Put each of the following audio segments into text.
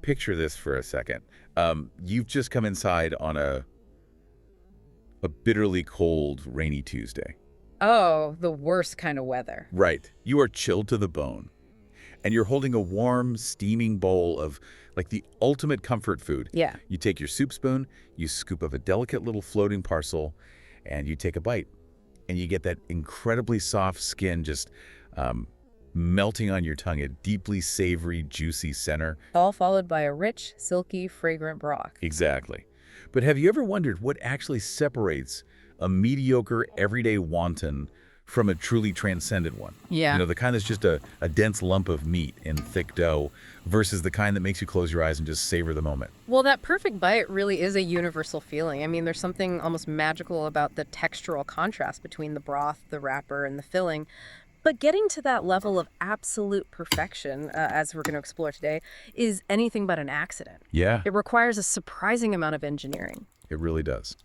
picture this for a second. You've just come inside on a bitterly cold, rainy Tuesday. Oh, the worst kind of weather. Right. You are chilled to the bone. And you're holding a warm, steaming bowl of, like, the ultimate comfort food. Yeah. You take your soup spoon, you scoop up a delicate little floating parcel, and you take a bite. And you get that incredibly soft skin just melting on your tongue, a deeply savory, juicy center. All followed by a rich, silky, fragrant broth. Exactly. But have you ever wondered what actually separates a mediocre, everyday wonton from a truly transcendent one? Yeah. You know, the kind that's just a dense lump of meat in thick dough versus the kind that makes you close your eyes and just savor the moment. Well, that perfect bite really is a universal feeling. I mean, there's something almost magical about the textural contrast between the broth, the wrapper, and the filling. But getting to that level of absolute perfection, as we're going to explore today, is anything but an accident. Yeah, It requires a surprising amount of engineering. it really does.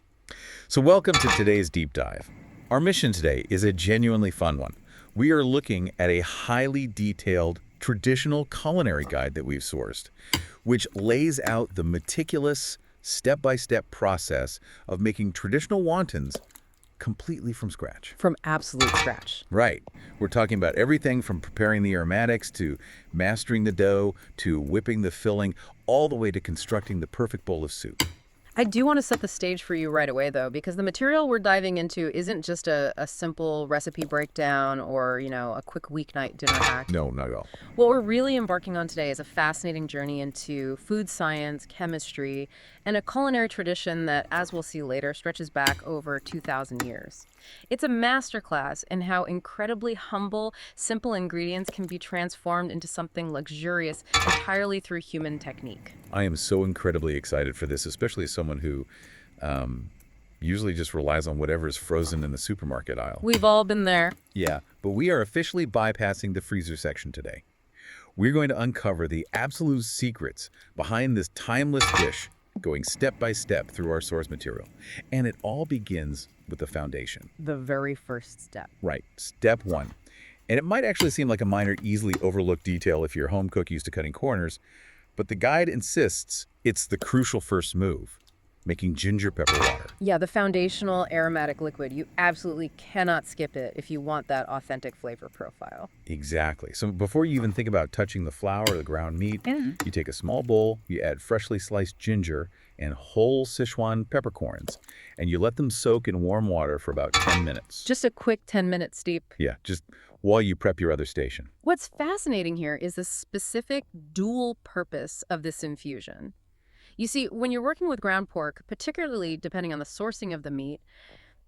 So welcome to today's deep dive. Our mission today is a genuinely fun one. We are looking at a highly detailed traditional culinary guide that we've sourced, which lays out the meticulous, step-by-step process of making traditional wontons completely from scratch. From absolute scratch. Right. We're talking about everything from preparing the aromatics to mastering the dough to whipping the filling, all the way to constructing the perfect bowl of soup. I do want to set the stage for you right away, though, because the material we're diving into isn't just a simple recipe breakdown or, a quick weeknight dinner hack. No, not at all. What we're really embarking on today is a fascinating journey into food science, chemistry, and a culinary tradition that, as we'll see later, stretches back over 2,000 years. It's a masterclass in how incredibly humble, simple ingredients can be transformed into something luxurious entirely through human technique. I am so incredibly excited for this, especially as someone who usually just relies on whatever is frozen in the supermarket aisle. We've all been there. Yeah, but we are officially bypassing the freezer section today. We're going to uncover the absolute secrets behind this timeless dish, going step by step through our source material. And it all begins with the foundation. The very first step. Right, step one. And it might actually seem like a minor, easily overlooked detail if you're a home cook used to cutting corners, but the guide insists it's the crucial first move, making ginger pepper water. Yeah, the foundational aromatic liquid. You absolutely cannot skip it if you want that authentic flavor profile. Exactly. So before you even think about touching the flour or the ground meat, you take a small bowl, you add freshly sliced ginger and whole Sichuan peppercorns, and you let them soak in warm water for about 10 minutes. Just a quick 10-minute steep. Yeah, just while you prep your other station. What's fascinating here is the specific dual purpose of this infusion. You see, when you're working with ground pork, particularly depending on the sourcing of the meat,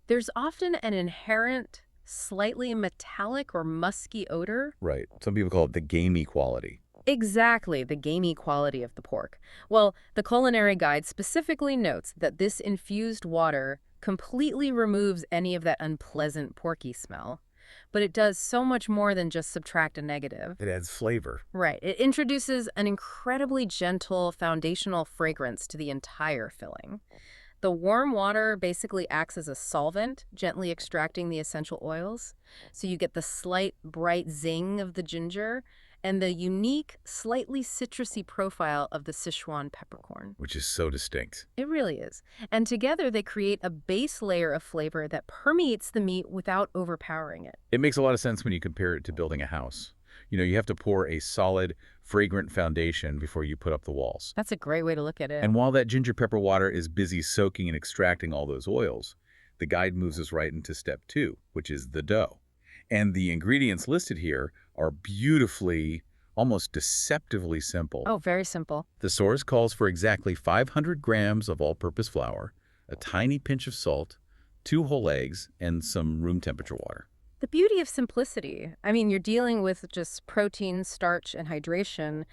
there's often an inherent, slightly metallic or musky odor. Right. Some people call it the gamey quality. Exactly, the gamey quality of the pork. Well, the Culinary Guide specifically notes that this infused water completely removes any of that unpleasant porky smell. But it does so much more than just subtract a negative. It adds flavor. Right. It introduces an incredibly gentle foundational fragrance to the entire filling. The warm water basically acts as a solvent, gently extracting the essential oils. So you get the slight, bright zing of the ginger and the unique, slightly citrusy profile of the Sichuan peppercorn. Which is so distinct. It really is. And together they create a base layer of flavor that permeates the meat without overpowering it. It makes a lot of sense when you compare it to building a house. You have to pour a solid, fragrant foundation before you put up the walls. That's a great way to look at it. And while that ginger pepper water is busy soaking and extracting all those oils, the guide moves us right into step two, which is the dough. And the ingredients listed here are beautifully, almost deceptively simple. Oh, very simple. The source calls for exactly 500 grams of all-purpose flour, a tiny pinch of salt, 2 whole eggs, and some room temperature water. The beauty of simplicity. I mean, you're dealing with just protein, starch, and hydration,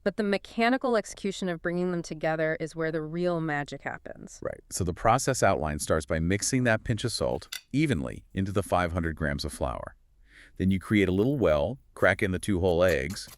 but the mechanical execution of bringing them together is where the real magic happens. Right. So the process outline starts by mixing that pinch of salt evenly into the 500 grams of flour. Then you create a little well, crack in the 2 whole eggs,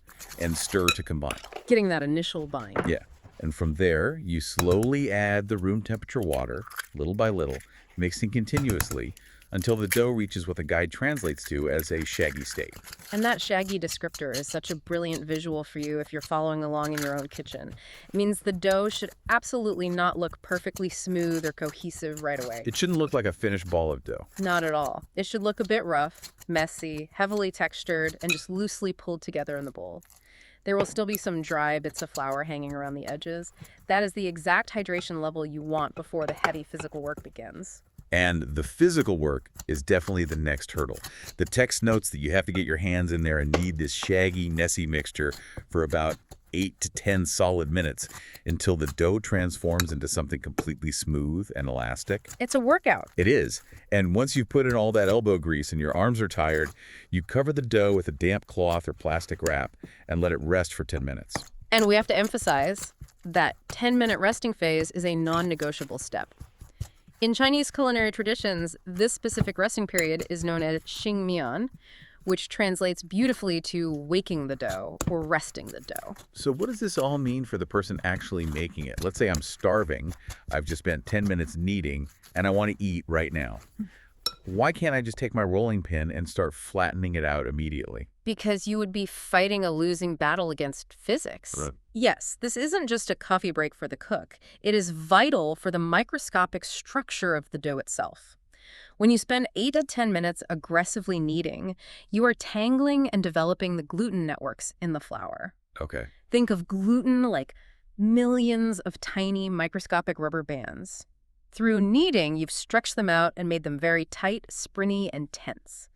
and stir to combine. Getting that initial bind. Yeah. And from there, you slowly add the room temperature water, little by little, mixing continuously until the dough reaches what the guide translates to as a shaggy state. And that shaggy descriptor is such a brilliant visual for you if you're following along in your own kitchen. It means the dough should absolutely not look perfectly smooth or cohesive right away. It shouldn't look like a finished ball of dough. Not at all. It should look a bit rough, messy, heavily textured, and just loosely pulled together in the bowl. There will still be some dry bits of flour hanging around the edges. That is the exact hydration level you want before the heavy physical work begins. And the physical work is definitely the next hurdle. The text notes that you have to get your hands in there and knead this shaggy, messy mixture for about 8 to 10 solid minutes until the dough transforms into something completely smooth and elastic. It's a workout. It is. And once you've put in all that elbow grease and your arms are tired, you cover the dough with a damp cloth or plastic wrap and let it rest for 10 minutes. And we have to emphasize that 10-minute resting phase is a non-negotiable step. In Chinese culinary traditions, this specific resting period is known as Shing, which translates beautifully to waking the dough or resting the dough. So what does this all mean for the person actually making it? Let's say I'm starving, I've just spent 10 minutes kneading, and I want to eat right now. Why can't I just take my rolling pin and start flattening it out immediately? Because you would be fighting a losing battle against physics. Right. Yes, this isn't just a coffee break for the cook. It is vital for the microscopic structure of the dough itself. When you spend 8 to 10 minutes aggressively kneading, you are tangling and developing the gluten networks in the flour. Okay. Think of gluten like millions of tiny microscopic rubber bands. Through kneading, you've stretched them out and made them very tight, springy, and tense.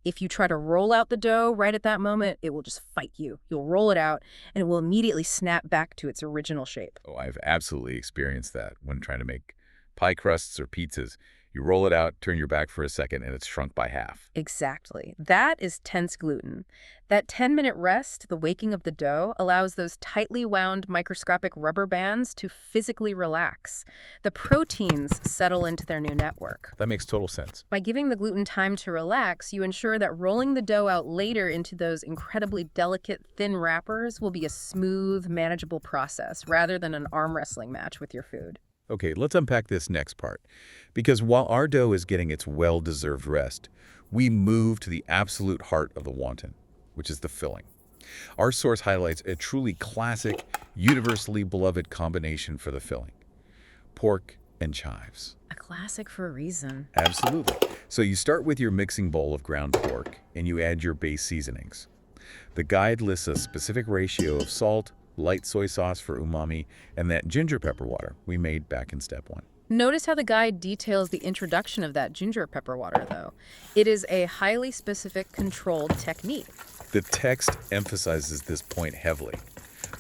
If you try to roll out the dough right at that moment, it will just fight you. You'll roll it out, and it will immediately snap back to its original shape. Oh, I've absolutely experienced that when trying to make pie crusts or pizzas. You roll it out, turn your back for a second, and it's shrunk by half. Exactly. That is tense gluten. That 10-minute rest, the waking of the dough, allows those tightly wound microscopic rubber bands to physically relax. The proteins settle into their new network. That makes total sense. By giving the gluten time to relax, you ensure that rolling the dough out later into those incredibly delicate, thin wrappers will be a smooth, manageable process rather than an arm wrestling match with your food. Okay, let's unpack this next part. Because while our dough is getting its well-deserved rest, we move to the absolute heart of the wonton, which is the filling. Our source highlights a truly classic, universally beloved combination for the filling: pork and chives. A classic for a reason. Absolutely. So you start with your mixing bowl of ground pork, and you add your base seasonings. The guide lists a specific ratio of salt, light soy sauce for umami, and that ginger pepper water we made back in step 1. Notice how the guide details the introduction of that ginger pepper water, though. It is a highly specific, controlled technique. The text emphasizes this point heavily.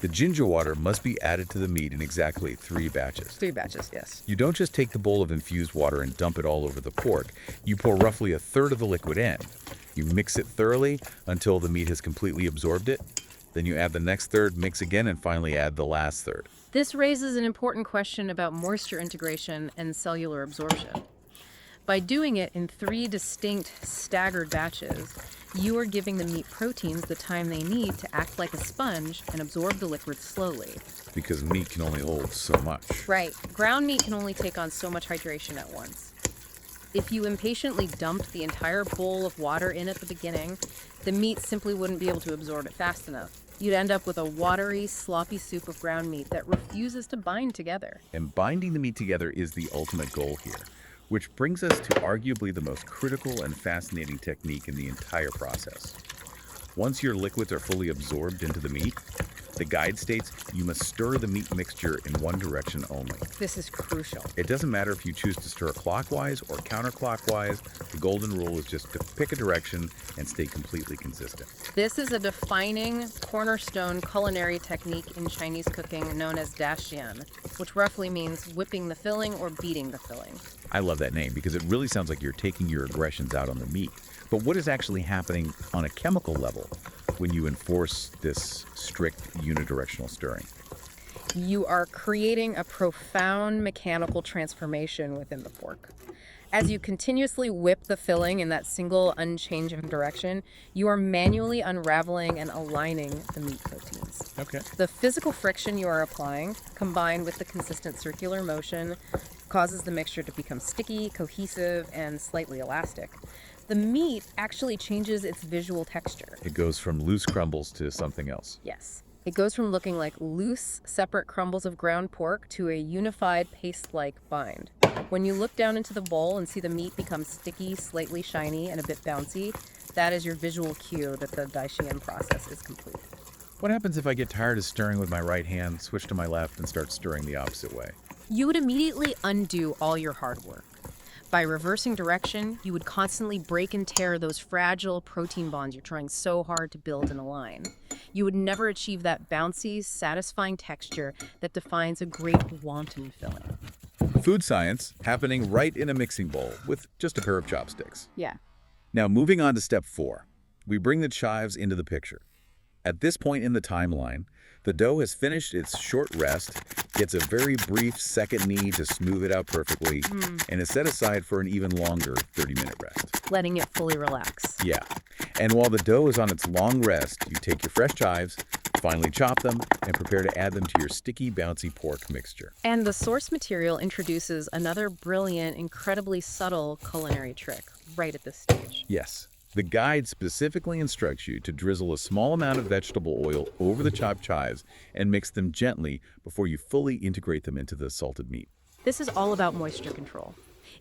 The ginger water must be added to the meat in exactly 3 batches. 3 batches, yes. You don't just take the bowl of infused water and dump it all over the pork. You pour roughly a third of the liquid in. You mix it thoroughly until the meat has completely absorbed it. Then you add the next third, mix again, and finally add the last third. This raises an important question about moisture integration and cellular absorption. By doing it in 3 distinct, staggered batches, you are giving the meat proteins the time they need to act like a sponge and absorb the liquid slowly. Because meat can only hold so much. Right. Ground meat can only take on so much hydration at once. If you impatiently dumped the entire bowl of water in at the beginning, the meat simply wouldn't be able to absorb it fast enough. You'd end up with a watery, sloppy soup of ground meat that refuses to bind together. And binding the meat together is the ultimate goal here, which brings us to arguably the most critical and fascinating technique in the entire process. Once your liquids are fully absorbed into the meat, the guide states you must stir the meat mixture in one direction only. This is crucial. It doesn't matter if you choose to stir clockwise or counterclockwise. The golden rule is just to pick a direction and stay completely consistent. This is a defining cornerstone culinary technique in Chinese cooking known as Xian, which roughly means whipping the filling or beating the filling. I love that name because it really sounds like you're taking your aggressions out on the meat. But what is actually happening on a chemical level when you enforce this strict unidirectional stirring? You are creating a profound mechanical transformation within the pork. As you continuously whip the filling in that single unchanging direction, you are manually unraveling and aligning the meat proteins. Okay. The physical friction you are applying, combined with the consistent circular motion, causes the mixture to become sticky, cohesive, and slightly elastic. The meat actually changes its visual texture. It goes from loose crumbles to something else. Yes. It goes from looking like loose, separate crumbles of ground pork to a unified paste-like bind. When you look down into the bowl and see the meat become sticky, slightly shiny, and a bit bouncy, that is your visual cue that the Xian process is complete. What happens if I get tired of stirring with my right hand, switch to my left, and start stirring the opposite way? You would immediately undo all your hard work. By reversing direction, you would constantly break and tear those fragile protein bonds you're trying so hard to build and align. You would never achieve that bouncy, satisfying texture that defines a great wonton filling. Food science happening right in a mixing bowl with just a pair of chopsticks. Yeah. Now, moving on to step 4, we bring the chives into the picture. At this point in the timeline, the dough has finished its short rest, gets a very brief second knee to smooth it out perfectly, and is set aside for an even longer 30-minute rest. Letting it fully relax. Yeah. And while the dough is on its long rest, you take your fresh chives, finely chop them, and prepare to add them to your sticky, bouncy pork mixture. And the source material introduces another brilliant, incredibly subtle culinary trick right at this stage. Yes. The guide specifically instructs you to drizzle a small amount of vegetable oil over the chopped chives and mix them gently before you fully integrate them into the salted meat. This is all about moisture control.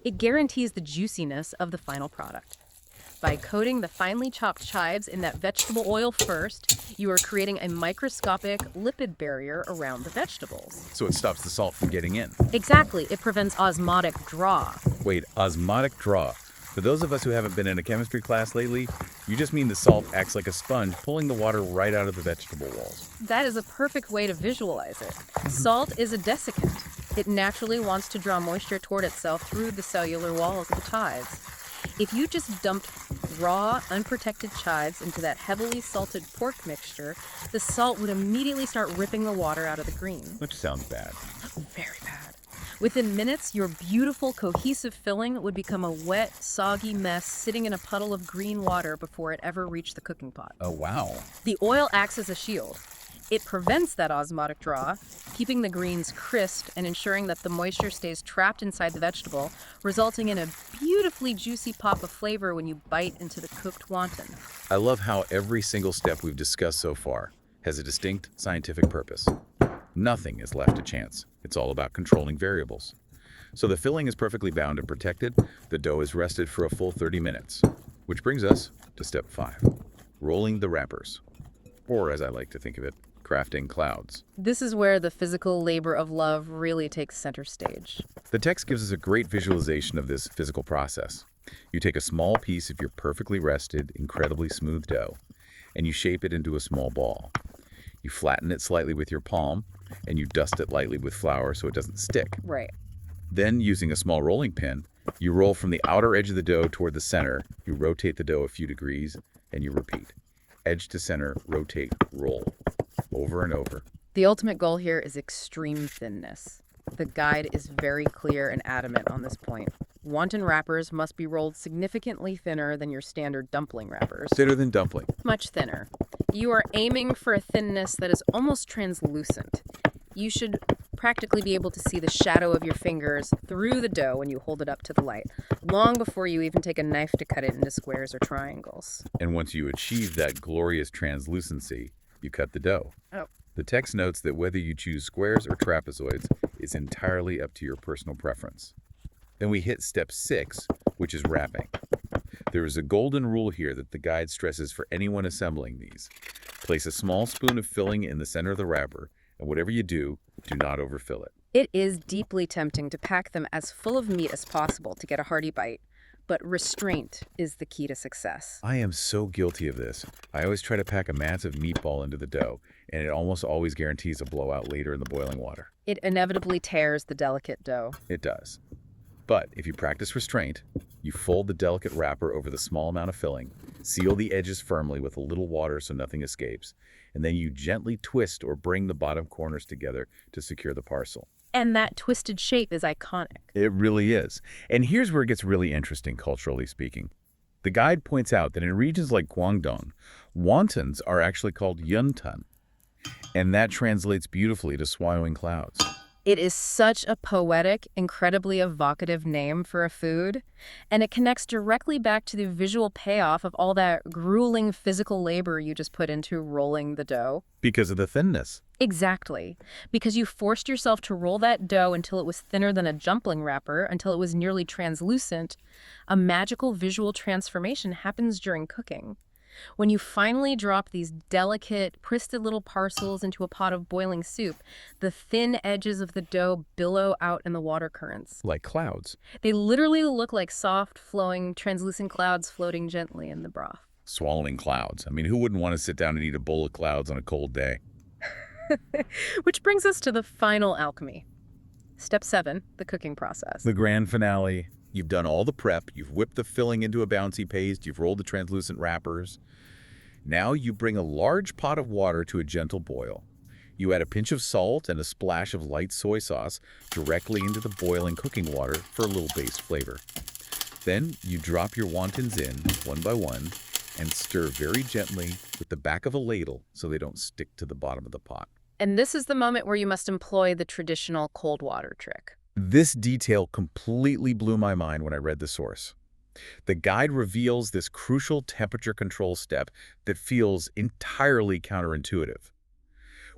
It guarantees the juiciness of the final product. By coating the finely chopped chives in that vegetable oil first, you are creating a microscopic lipid barrier around the vegetables. So it stops the salt from getting in. Exactly. It prevents osmotic draw. Wait, osmotic draw. For those of us who haven't been in a chemistry class lately, you just mean the salt acts like a sponge, pulling the water right out of the vegetable walls. That is a perfect way to visualize it. Salt is a desiccant. It naturally wants to draw moisture toward itself through the cellular walls of the chives. If you just dumped raw, unprotected chives into that heavily salted pork mixture, the salt would immediately start ripping the water out of the green. Which sounds bad. Very bad. Within minutes, your beautiful, cohesive filling would become a wet, soggy mess sitting in a puddle of green water before it ever reached the cooking pot. Oh, wow. The oil acts as a shield. It prevents that osmotic draw, keeping the greens crisp and ensuring that the moisture stays trapped inside the vegetable, resulting in a beautifully juicy pop of flavor when you bite into the cooked wonton. I love how every single step we've discussed so far has a distinct scientific purpose. Nothing is left to chance. It's all about controlling variables. So the filling is perfectly bound and protected. The dough is rested for a full 30 minutes. Which brings us to step 5, rolling the wrappers. Or, as I like to think of it, crafting clouds. This is where the physical labor of love really takes center stage. The text gives us a great visualization of this physical process. You take a small piece of your perfectly rested, incredibly smooth dough, and you shape it into a small ball. You flatten it slightly with your palm, and you dust it lightly with flour so it doesn't stick. Right. Then, using a small rolling pin, you roll from the outer edge of the dough toward the center, you rotate the dough a few degrees, and you repeat. Edge to center, rotate, roll. Over and over. The ultimate goal here is extreme thinness. The guide is very clear and adamant on this point. Wonton wrappers must be rolled significantly thinner than your standard dumpling wrappers. Thinner than dumpling. Much thinner. You are aiming for a thinness that is almost translucent. You should practically be able to see the shadow of your fingers through the dough when you hold it up to the light, long before you even take a knife to cut it into squares or triangles. And once you achieve that glorious translucency, you cut the dough. Oh. The text notes that whether you choose squares or trapezoids is entirely up to your personal preference. Then we hit step 6, which is wrapping. There is a golden rule here that the guide stresses for anyone assembling these. Place a small spoon of filling in the center of the wrapper, and whatever you do not overfill it. It is deeply tempting to pack them as full of meat as possible to get a hearty bite, but restraint is the key to success. I am so guilty of this. I always try to pack a massive meatball into the dough, and it almost always guarantees a blowout later in the boiling water. It inevitably tears the delicate dough. It does. But if you practice restraint, you fold the delicate wrapper over the small amount of filling, seal the edges firmly with a little water so nothing escapes, and then you gently twist or bring the bottom corners together to secure the parcel. And that twisted shape is iconic. It really is. And here's where it gets really interesting, culturally speaking. The guide points out that in regions like Guangdong, wontons are actually called Yunton, and that translates beautifully to swallowing clouds. It is such a poetic, incredibly evocative name for a food, and it connects directly back to the visual payoff of all that grueling physical labor you just put into rolling the dough. Because of the thinness. Exactly, because you forced yourself to roll that dough until it was thinner than a dumpling wrapper, until it was nearly translucent. A magical visual transformation happens during cooking. When you finally drop these delicate, pristed little parcels into a pot of boiling soup, the thin edges of the dough billow out in the water currents. Like clouds. They literally look like soft, flowing, translucent clouds floating gently in the broth. Swallowing clouds. I mean, who wouldn't want to sit down and eat a bowl of clouds on a cold day? Which brings us to the final alchemy. Step 7, the cooking process. The grand finale. You've done all the prep. You've whipped the filling into a bouncy paste. You've rolled the translucent wrappers. Now you bring a large pot of water to a gentle boil. You add a pinch of salt and a splash of light soy sauce directly into the boiling cooking water for a little base flavor. Then you drop your wontons in, one by one, and stir very gently with the back of a ladle so they don't stick to the bottom of the pot. And this is the moment where you must employ the traditional cold water trick. This detail completely blew my mind when I read the source. The guide reveals this crucial temperature control step that feels entirely counterintuitive.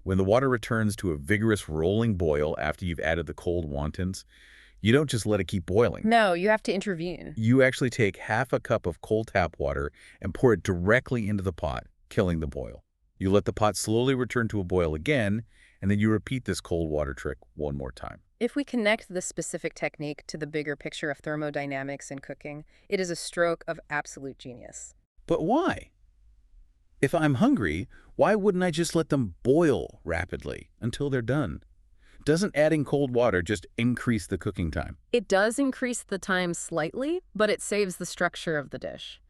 When the water returns to a vigorous rolling boil after you've added the cold wontons, you don't just let it keep boiling. No, you have to intervene. You actually take half a cup of cold tap water and pour it directly into the pot, killing the boil. You let the pot slowly return to a boil again, and then you repeat this cold water trick one more time. If we connect this specific technique to the bigger picture of thermodynamics in cooking, it is a stroke of absolute genius. But why? If I'm hungry, why wouldn't I just let them boil rapidly until they're done? Doesn't adding cold water just increase the cooking time? It does increase the time slightly, but it saves the structure of the dish.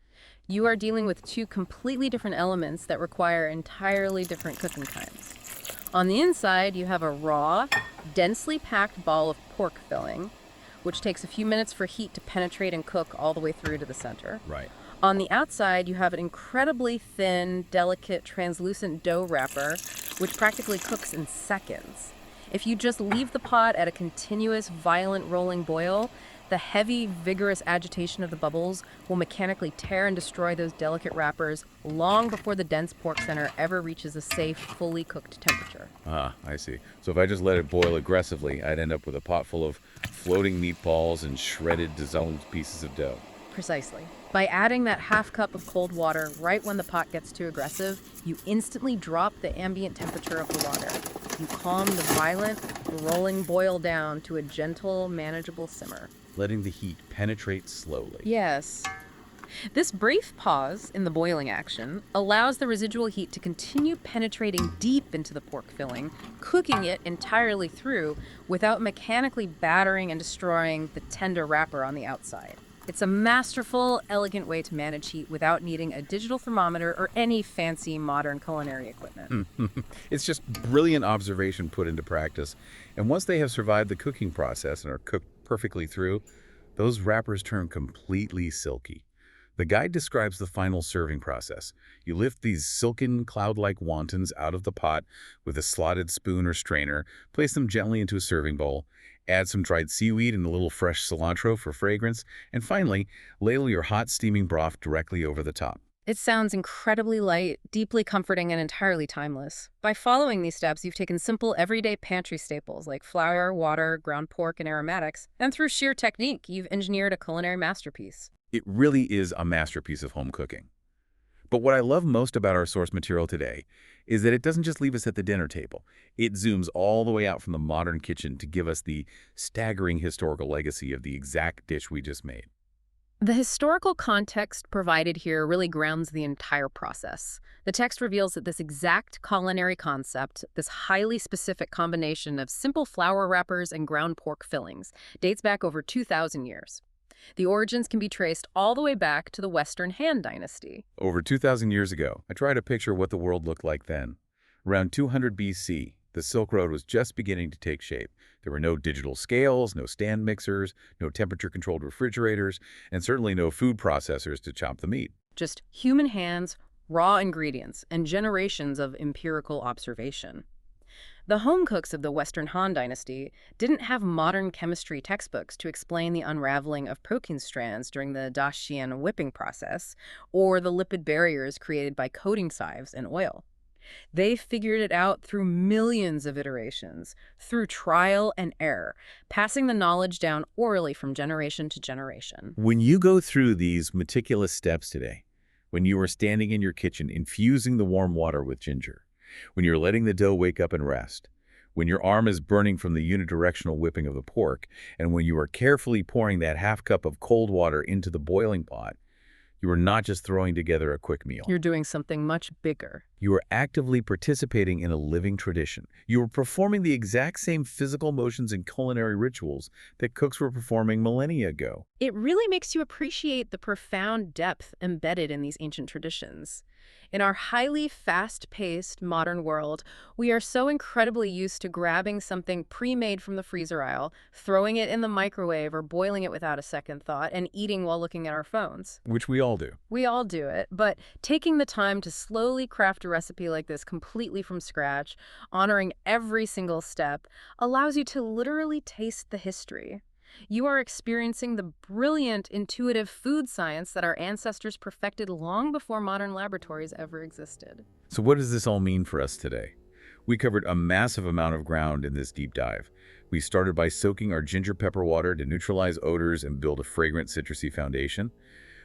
You are dealing with two completely different elements that require entirely different cooking times. On the inside, you have a raw, densely packed ball of pork filling, which takes a few minutes for heat to penetrate and cook all the way through to the center. Right. On the outside, you have an incredibly thin, delicate, translucent dough wrapper, which practically cooks in seconds. If you just leave the pot at a continuous, violent rolling boil, the heavy, vigorous agitation of the bubbles will mechanically tear and destroy those delicate wrappers long before the dense pork center ever reaches a safe, fully cooked temperature. Ah, I see. So if I just let it boil aggressively, I'd end up with a pot full of floating meatballs and shredded, dissolved pieces of dough. Precisely. By adding that half cup of cold water right when the pot gets too aggressive, you instantly drop the ambient temperature of the water. You calm the violent, rolling boil down to a gentle, manageable simmer. Letting the heat penetrate slowly. Yes. This brief pause in the boiling action allows the residual heat to continue penetrating deep into the pork filling, cooking it entirely through without mechanically battering and destroying the tender wrapper on the outside. It's a masterful, elegant way to manage heat without needing a digital thermometer or any fancy modern culinary equipment. It's just brilliant observation put into practice. And once they have survived the cooking process and are cooked perfectly through, those wrappers turn completely silky. The guide describes the final serving process. You lift these silken, cloud-like wontons out of the pot with a slotted spoon or strainer, place them gently into a serving bowl, add some dried seaweed and a little fresh cilantro for fragrance, and finally, ladle your hot steaming broth directly over the top. It sounds incredibly light, deeply comforting, and entirely timeless. By following these steps, you've taken simple, everyday pantry staples like flour, water, ground pork, and aromatics, and through sheer technique, you've engineered a culinary masterpiece. It really is a masterpiece of home cooking. But what I love most about our source material today is that it doesn't just leave us at the dinner table. It zooms all the way out from the modern kitchen to give us the staggering historical legacy of the exact dish we just made. The historical context provided here really grounds the entire process. The text reveals that this exact culinary concept, this highly specific combination of simple flour wrappers and ground pork fillings, dates back over 2,000 years. The origins can be traced all the way back to the Western Han Dynasty. Over 2,000 years ago, I try to picture what the world looked like then. Around 200 BC, the Silk Road was just beginning to take shape. There were no digital scales, no stand mixers, no temperature-controlled refrigerators, and certainly no food processors to chop the meat. Just human hands, raw ingredients, and generations of empirical observation. The home cooks of the Western Han Dynasty didn't have modern chemistry textbooks to explain the unraveling of protein strands during the Xian whipping process or the lipid barriers created by coating Chives in oil. They figured it out through millions of iterations, through trial and error, passing the knowledge down orally from generation to generation. When you go through these meticulous steps today, when you are standing in your kitchen infusing the warm water with ginger, when you're letting the dough wake up and rest, when your arm is burning from the unidirectional whipping of the pork, and when you are carefully pouring that half cup of cold water into the boiling pot, you are not just throwing together a quick meal. You're doing something much bigger. You are actively participating in a living tradition. You are performing the exact same physical motions and culinary rituals that cooks were performing millennia ago. It really makes you appreciate the profound depth embedded in these ancient traditions. In our highly fast-paced modern world, we are so incredibly used to grabbing something pre-made from the freezer aisle, throwing it in the microwave or boiling it without a second thought, and eating while looking at our phones. Which we all do. We all do it, but taking the time to slowly craft a recipe like this completely from scratch, honoring every single step, allows you to literally taste the history. You are experiencing the brilliant, intuitive food science that our ancestors perfected long before modern laboratories ever existed. So what does this all mean for us today? We covered a massive amount of ground in this deep dive. We started by soaking our ginger pepper water to neutralize odors and build a fragrant citrusy foundation.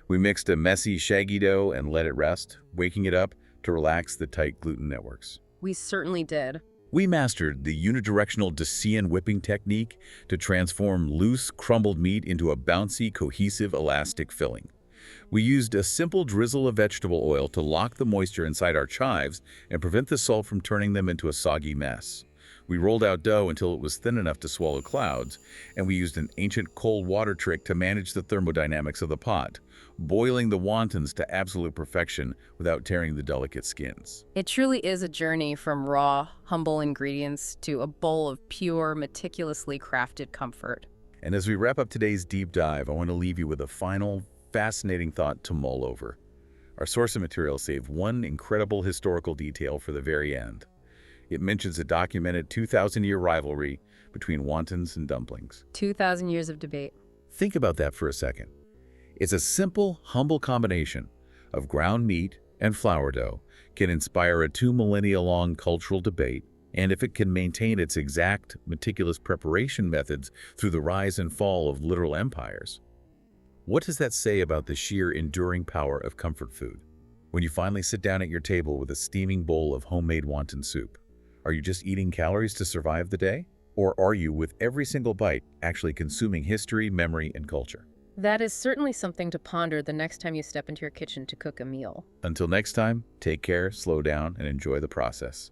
We mixed a messy, shaggy dough and let it rest, waking it up to relax the tight gluten networks. We certainly did. We mastered the unidirectional Xian whipping technique to transform loose, crumbled meat into a bouncy, cohesive, elastic filling. We used a simple drizzle of vegetable oil to lock the moisture inside our chives and prevent the salt from turning them into a soggy mess. We rolled out dough until it was thin enough to swallow clouds, and we used an ancient cold water trick to manage the thermodynamics of the pot, boiling the wontons to absolute perfection without tearing the delicate skins. It truly is a journey from raw, humble ingredients to a bowl of pure, meticulously crafted comfort. And as we wrap up today's deep dive, I want to leave you with a final, fascinating thought to mull over. Our source of material saved one incredible historical detail for the very end. It mentions a documented 2,000-year rivalry between wontons and dumplings. 2,000 years of debate. Think about that for a second. It's a simple, humble combination of ground meat and flour dough can inspire a 2-millennia-long cultural debate, and if it can maintain its exact, meticulous preparation methods through the rise and fall of literal empires. What does that say about the sheer enduring power of comfort food? When you finally sit down at your table with a steaming bowl of homemade wonton soup, are you just eating calories to survive the day? Or are you, with every single bite, actually consuming history, memory, and culture? That is certainly something to ponder the next time you step into your kitchen to cook a meal. Until next time, take care, slow down, and enjoy the process.